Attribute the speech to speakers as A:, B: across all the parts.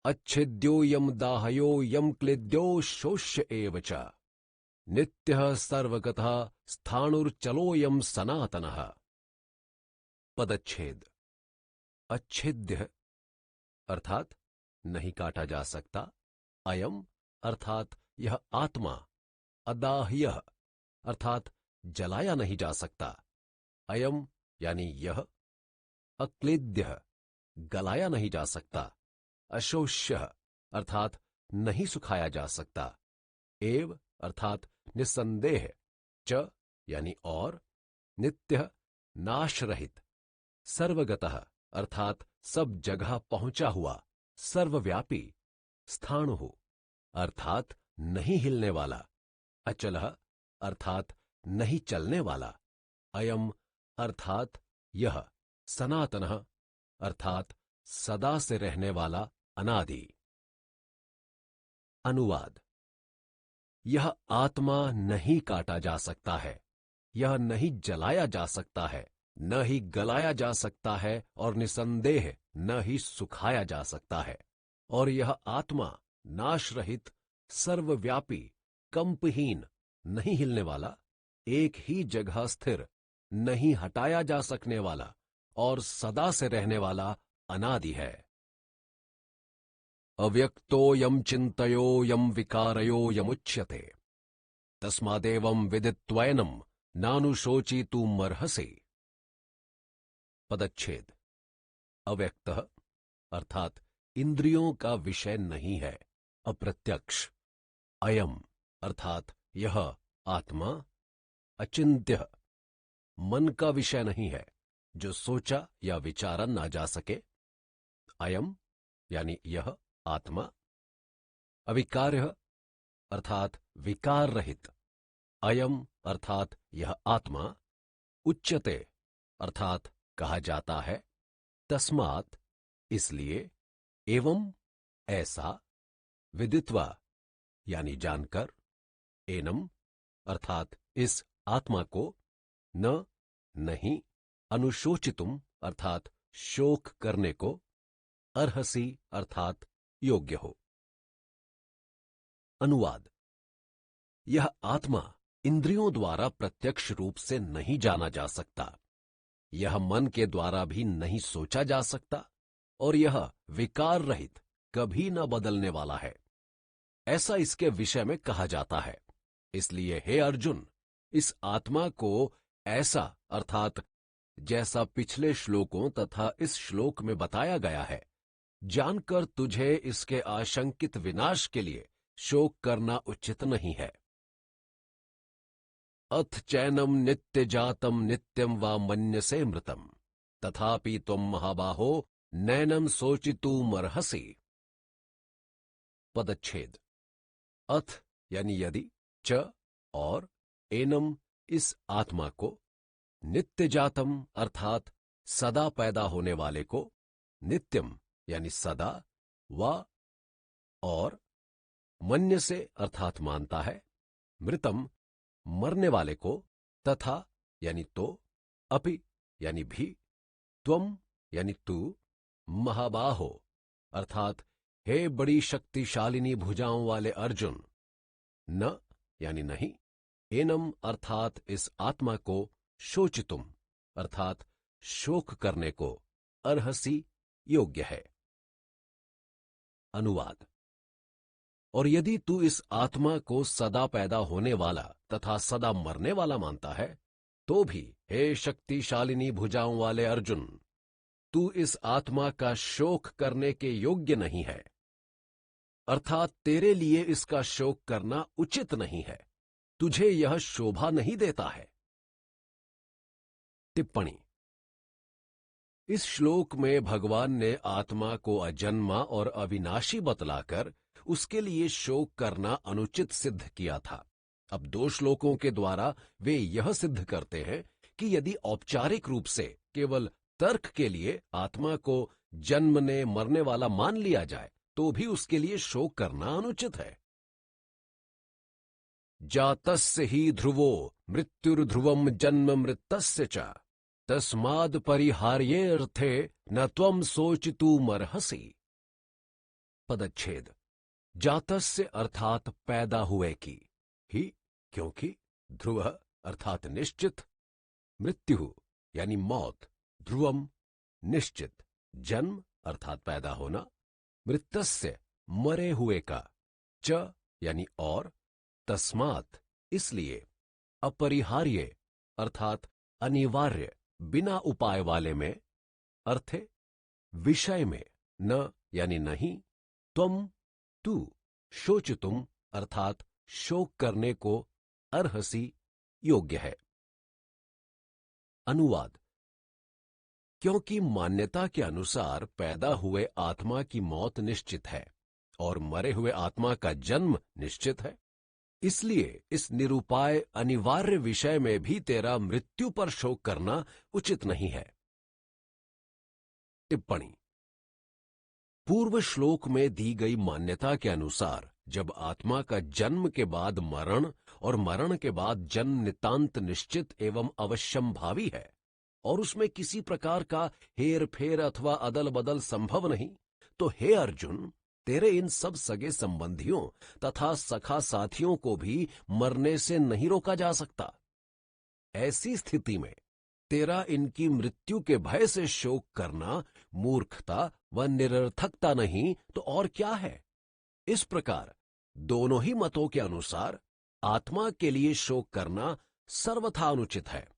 A: अच्छेद्योऽयं दाहयोऽयं क्लेद्यो शोष्य एव च नित्यः सर्वगतः स्थाणुर्चलोऽयं सनातनः। पदच्छेद। अच्छेद्य अर्थात नहीं काटा जा सकता, अयम अर्थात यह आत्मा, अदाह्य अर्थात जलाया नहीं जा सकता, अयम यानी यह, अक्लेद्य गलाया नहीं जा सकता, अशोष्य अर्थात नहीं सुखाया जा सकता, एव अर्थात निस्संदेह, च यानी और, नित्य नाश रहित, सर्वगतः अर्थात सब जगह पहुंचा हुआ, सर्वव्यापी, स्थाणुः अर्थात नहीं हिलने वाला, अचलः अर्थात नहीं चलने वाला, अयम अर्थात यह, सनातनः अर्थात सदा से रहने वाला, अनादि। अनुवाद। यह आत्मा नहीं काटा जा सकता है, यह नहीं जलाया जा सकता है, न ही गलाया जा सकता है और निसंदेह न ही सुखाया जा सकता है, और यह आत्मा नाश रहित, सर्वव्यापी, कंपहीन, नहीं हिलने वाला, एक ही जगह स्थिर, नहीं हटाया जा सकने वाला और सदा से रहने वाला अनादि है। अव्यक्तोऽयं चिन्तयोऽयं विकारयोऽयमुच्यते तस्मादेवं विदित्वैनं नानुशोचितुमर्हसि। पदच्छेद। अव्यक्त अर्थात इंद्रियों का विषय नहीं है, अप्रत्यक्ष, अयम अर्थात यह आत्मा, अचिंत्य मन का विषय नहीं है, जो सोचा या विचारा ना जा सके, अयम यानी यह आत्मा, अविकार्य अर्थात विकार रहित, अयम अर्थात यह आत्मा, उच्यते अर्थात कहा जाता है, तस्मात् इसलिए, एवं ऐसा, विदित्वा यानी जानकर, एनम अर्थात इस आत्मा को, न नहीं, अनुशोचितुम अर्थात शोक करने को, अर्हसि अर्थात योग्य हो। अनुवाद। यह आत्मा इंद्रियों द्वारा प्रत्यक्ष रूप से नहीं जाना जा सकता, यह मन के द्वारा भी नहीं सोचा जा सकता, और यह विकार रहित, कभी न बदलने वाला है, ऐसा इसके विषय में कहा जाता है। इसलिए हे अर्जुन, इस आत्मा को ऐसा अर्थात जैसा पिछले श्लोकों तथा इस श्लोक में बताया गया है, जानकर तुझे इसके आशंकित विनाश के लिए शोक करना उचित नहीं है। अथ चैनम नित्य जातम नित्यम वा मन्यसे मृतम तथापि त्वं महाबाहो नैनम शोचितुमर्हसि। पदच्छेद। अथ यानी यदि, च और, एनम इस आत्मा को, नित्य जातम अर्थात सदा पैदा होने वाले को, नित्यम यानी सदा, व और, मन्य से अर्थात मानता है, मृतम मरने वाले को, तथा यानी तो, अपि यानी भी, त्वम यानी तू, महाबाहो अर्थात हे बड़ी शक्तिशालिनी भुजाओं वाले अर्जुन, न यानी नहीं, एनम अर्थात इस आत्मा को, शोचितुम अर्थात शोक करने को, अर्हसि योग्य है। अनुवाद। और यदि तू इस आत्मा को सदा पैदा होने वाला तथा सदा मरने वाला मानता है, तो भी हे शक्तिशालिनी भुजाओं वाले अर्जुन, तू इस आत्मा का शोक करने के योग्य नहीं है, अर्थात तेरे लिए इसका शोक करना उचित नहीं है, तुझे यह शोभा नहीं देता है। टिप्पणी। इस श्लोक में भगवान ने आत्मा को अजन्मा और अविनाशी बतलाकर उसके लिए शोक करना अनुचित सिद्ध किया था। अब दो श्लोकों के द्वारा वे यह सिद्ध करते हैं कि यदि औपचारिक रूप से केवल तर्क के लिए आत्मा को जन्मने मरने वाला मान लिया जाए, तो भी उसके लिए शोक करना अनुचित है। जातस्य ही ध्रुवो मृत्युर्ध्रुवम जन्म मृतस्य च तस्माद् परिहार्येऽर्थे न त्वं शोचितुमर्हसि। पदच्छेद जातस्य अर्थात पैदा हुए की, ही क्योंकि, ध्रुव अर्थात निश्चित, मृत्यु यानी मौत, ध्रुवम निश्चित, जन्म अर्थात पैदा होना, मृतस्य मरे हुए का, च यानी और, तस्मात् इसलिए, अपरिहार्य अर्थात अनिवार्य, बिना उपाय वाले में, अर्थे विषय में, न यानी नहीं, त्वम तू, शोचितुम अर्थात शोक करने को, अर्हसि योग्य है। अनुवाद। क्योंकि मान्यता के अनुसार पैदा हुए आत्मा की मौत निश्चित है और मरे हुए आत्मा का जन्म निश्चित है, इसलिए इस निरुपाय अनिवार्य विषय में भी तेरा मृत्यु पर शोक करना उचित नहीं है। टिप्पणी। पूर्व श्लोक में दी गई मान्यता के अनुसार जब आत्मा का जन्म के बाद मरण और मरण के बाद जन्म नितांत निश्चित एवं अवश्यंभावी है और उसमें किसी प्रकार का हेर फेर अथवा अदल बदल संभव नहीं, तो हे अर्जुन, तेरे इन सब सगे संबंधियों तथा सखा साथियों को भी मरने से नहीं रोका जा सकता। ऐसी स्थिति में तेरा इनकी मृत्यु के भय से शोक करना मूर्खता व निरर्थकता नहीं तो और क्या है। इस प्रकार दोनों ही मतों के अनुसार आत्मा के लिए शोक करना सर्वथा अनुचित है।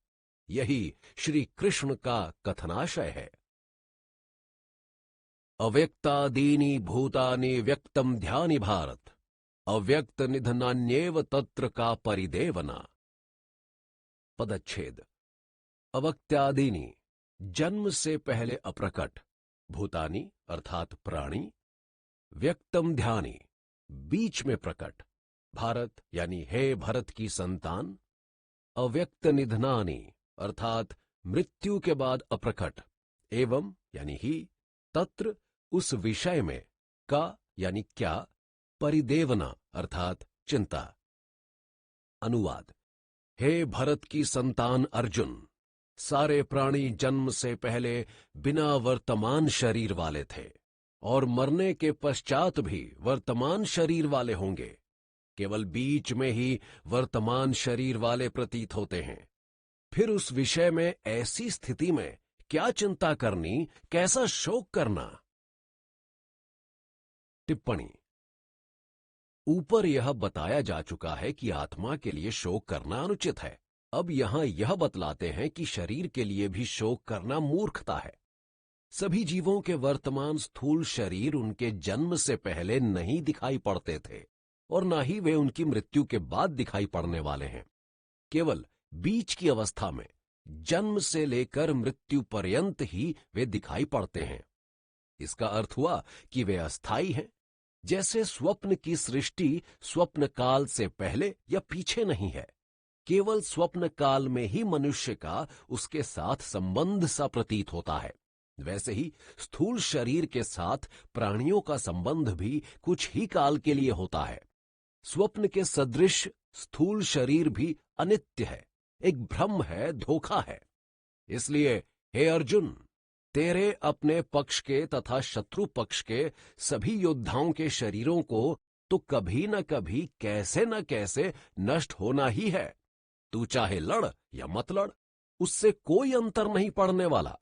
A: यही श्री कृष्ण का कथनाशय है। अव्यक्तादीनि भूतानि व्यक्तम ध्यानि भारत, अव्यक्त निधनान्येव तत्र का परिदेवना। पदच्छेद। अव्यक्त्यादीनि जन्म से पहले अप्रकट, भूतानि अर्थात प्राणी, व्यक्तम ध्यानि बीच में प्रकट, भारत यानी हे भरत की संतान, अव्यक्त निधनानि अर्थात मृत्यु के बाद अप्रकट, एवं यानी ही, तत्र उस विषय में, का यानी क्या, परिदेवना अर्थात चिंता। अनुवाद। हे भरत की संतान अर्जुन, सारे प्राणी जन्म से पहले बिना वर्तमान शरीर वाले थे और मरने के पश्चात भी वर्तमान शरीर वाले होंगे, केवल बीच में ही वर्तमान शरीर वाले प्रतीत होते हैं। फिर उस विषय में ऐसी स्थिति में क्या चिंता करनी, कैसा शोक करना। टिप्पणी। ऊपर यह बताया जा चुका है कि आत्मा के लिए शोक करना अनुचित है। अब यहां यह बतलाते हैं कि शरीर के लिए भी शोक करना मूर्खता है। सभी जीवों के वर्तमान स्थूल शरीर उनके जन्म से पहले नहीं दिखाई पड़ते थे और न ही वे उनकी मृत्यु के बाद दिखाई पड़ने वाले हैं। केवल बीच की अवस्था में, जन्म से लेकर मृत्यु पर्यंत ही वे दिखाई पड़ते हैं। इसका अर्थ हुआ कि वे अस्थायी हैं, जैसे स्वप्न की सृष्टि स्वप्न काल से पहले या पीछे नहीं है, केवल स्वप्न काल में ही मनुष्य का उसके साथ संबंध सा प्रतीत होता है। वैसे ही स्थूल शरीर के साथ प्राणियों का संबंध भी कुछ ही काल के लिए होता है। स्वप्न के सदृश स्थूल शरीर भी अनित्य है, एक भ्रम है, धोखा है। इसलिए हे अर्जुन, तेरे अपने पक्ष के तथा शत्रु पक्ष के सभी योद्धाओं के शरीरों को तो कभी न कभी कैसे न कैसे नष्ट होना ही है। तू चाहे लड़ या मत लड़, उससे कोई अंतर नहीं पड़ने वाला।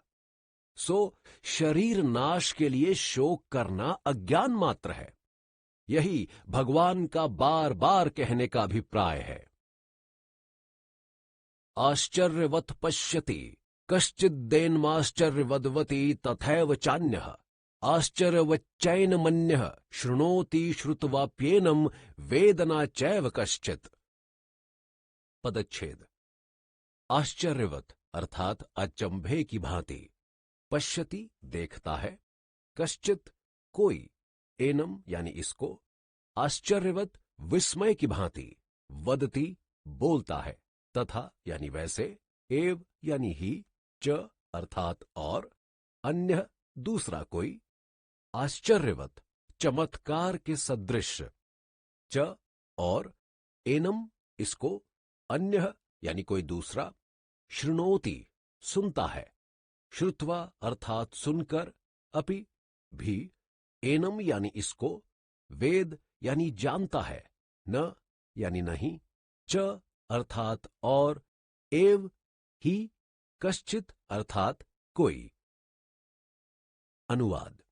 A: सो शरीर नाश के लिए शोक करना अज्ञान मात्र है। यही भगवान का बार बार कहने का अभिप्राय है। आश्चर्यवत् पश्यति कश्चिद्देन्माश्चर्यवद्वति तथैव चान्यः आश्चर्यवच्चैनमन्यः शृणोति श्रुत्वाप्येनं वेदना चैव कश्चित्। पदच्छेद। आश्चर्यवत् अर्थात अचंभे की भांति, पश्यति देखता है, कश्चित कोई, एनम यानी इसको, आश्चर्यवत् विस्मय की भांति, वदति बोलता है, तथा यानी वैसे, एव यानी ही, च अर्थात और, अन्य दूसरा कोई, आश्चर्यवत् चमत्कार के सदृश, च और, एनम इसको, अन्य यानी कोई दूसरा, शृणोति सुनता है, श्रुत्वा अर्थात सुनकर, अपि भी, एनम यानी इसको, वेद यानी जानता है, न यानी नहीं, च अर्थात और, एव ही, कश्चित अर्थात कोई। अनुवाद।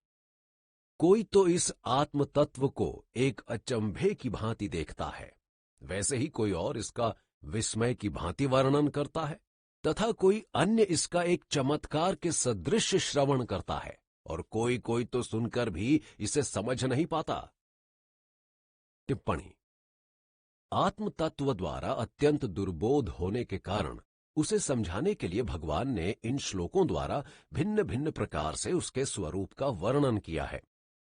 A: कोई तो इस आत्म तत्व को एक अचंभे की भांति देखता है, वैसे ही कोई और इसका विस्मय की भांति वर्णन करता है, तथा कोई अन्य इसका एक चमत्कार के सदृश श्रवण करता है, और कोई कोई तो सुनकर भी इसे समझ नहीं पाता। टिप्पणी। आत्म तत्व द्वारा अत्यंत दुर्बोध होने के कारण उसे समझाने के लिए भगवान ने इन श्लोकों द्वारा भिन्न भिन्न प्रकार से उसके स्वरूप का वर्णन किया है।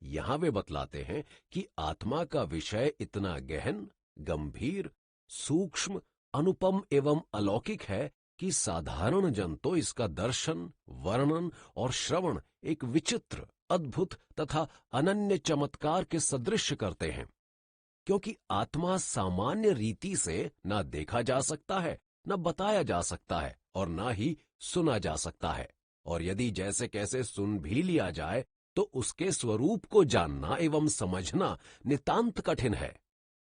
A: यहां वे बतलाते हैं कि आत्मा का विषय इतना गहन, गंभीर, सूक्ष्म, अनुपम एवं अलौकिक है कि साधारण जन तो इसका दर्शन, वर्णन और श्रवण एक विचित्र, अद्भुत तथा अनन्य चमत्कार के सदृश करते हैं, क्योंकि आत्मा सामान्य रीति से न देखा जा सकता है, न बताया जा सकता है और न ही सुना जा सकता है, और यदि जैसे कैसे सुन भी लिया जाए तो उसके स्वरूप को जानना एवं समझना नितांत कठिन है।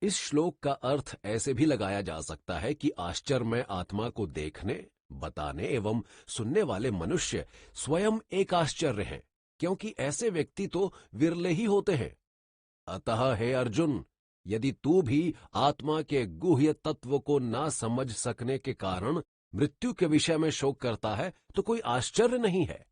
A: इस श्लोक का अर्थ ऐसे भी लगाया जा सकता है कि आश्चर्यमय आत्मा को देखने, बताने एवं सुनने वाले मनुष्य स्वयं एक आश्चर्य हैं, क्योंकि ऐसे व्यक्ति तो विरले ही होते हैं। अतः हे अर्जुन, यदि तू भी आत्मा के गुह्य तत्व को ना समझ सकने के कारण मृत्यु के विषय में शोक करता है तो कोई आश्चर्य नहीं है।